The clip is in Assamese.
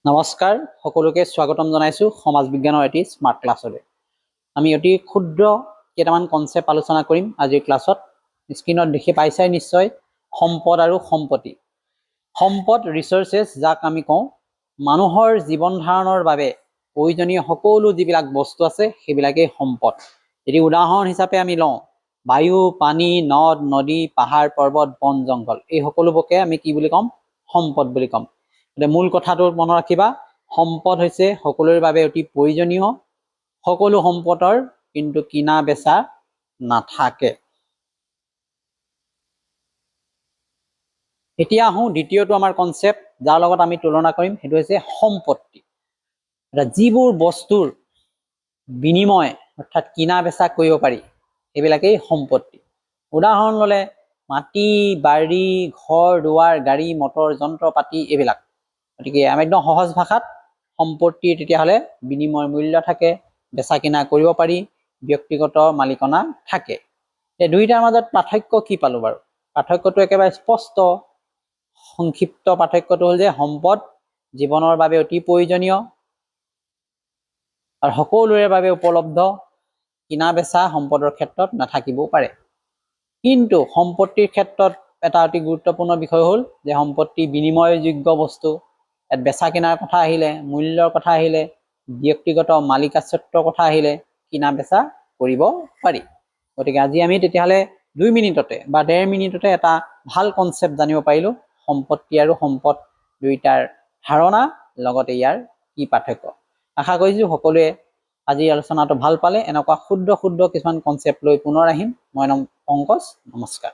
নমস্কাৰ সকলোকে স্বাগতম জনাইছো সমাজ বিজ্ঞানৰ এটি স্মাৰ্ট ক্লাছলৈ। আমি অতি ক্ষুদ্ৰ কেইটামান কনসেপ্ট আলোচনা কৰিম আজিৰ ক্লাছত। স্ক্ৰীনত দেখি পাইছাই নিশ্চয় সম্পদ আৰু সম্পত্তি। সম্পদ ৰিসোৰ্সেছ যাক আমি কওঁ মানুহৰ জীৱন ধাৰণৰ বাবে প্ৰয়োজনীয় সকলো যিবিলাক বস্তু আছে সেইবিলাকেই সম্পদ। যদি উদাহৰণ হিচাপে আমি লওঁ বায়ু, পানী, নদ, নদী, পাহাৰ, পৰ্বত, বন, জংগল, এই সকলোবোৰকে আমি কি বুলি ক'ম? সম্পদ বুলি ক'ম। মূল কথাটো মনত ৰাখিবা, সম্পদ হৈছে সকলোৰে বাবে অতি প্ৰয়োজনীয়। সকলো সম্পদৰ কিন্তু কিনা বেচা নাথাকে। এতিয়া আহোঁ দ্বিতীয়টো আমাৰ কনসেপ্ট যাৰ লগত আমি তুলনা কৰিম, সেইটো হৈছে সম্পত্তি। যিবোৰ বস্তুৰ বিনিময় অৰ্থাৎ কিনা বেচা কৰিব পাৰি সেইবিলাকেই সম্পত্তি। উদাহৰণ ললে মাটি, বাৰী, ঘৰ দুৱাৰ, গাড়ী মটৰ, যন্ত্ৰ পাতি, এইবিলাক। গতিকে আমি একদম সহজ ভাষাত সম্পত্তিৰ তেতিয়াহ'লে বিনিময় মূল্য থাকে, বেচা কিনা কৰিব পাৰি, ব্যক্তিগত মালিকানা থাকে। এই দুইটাৰ মাজত পাৰ্থক্য কি পালো বাৰু? পাৰ্থক্যটো একেবাৰে স্পষ্ট। সংক্ষিপ্ত পাৰ্থক্যটো হ'ল যে সম্পদ জীৱনৰ বাবে অতি প্ৰয়োজনীয় আৰু সকলোৰে বাবে উপলব্ধ। কিনা বেচা সম্পদৰ ক্ষেত্ৰত নাথাকিবও পাৰে। কিন্তু সম্পত্তিৰ ক্ষেত্ৰত এটা অতি গুৰুত্বপূৰ্ণ বিষয় হ'ল যে সম্পত্তি বিনিময়যোগ্য বস্তু। ইয়াত বেচা কিনাৰ কথা আহিলে, মূল্যৰ কথা আহিলে, ব্যক্তিগত মালিকাস্বত্বৰ কথা আহিলে কিনা বেচা কৰিব পাৰি। গতিকে আজি আমি তেতিয়াহ'লে 2 মিনিটতে বা 1.5 মিনিটতে এটা ভাল কনসেপ্ট জানিব পাৰিলো সম্পত্তি আৰু সম্পদ দুইটাৰ ধাৰণা, লগতে ইয়াৰ কি পাৰ্থক্য। আশা কৰিছো সকলোৱে আজি আলোচনাটো ভাল পালে। এনেকুৱা ক্ষুদ্ৰ ক্ষুদ্ৰ কিছুমান কনসেপ্ট লৈ পুনৰ আহিম। মই পংকজ, নমস্কাৰ।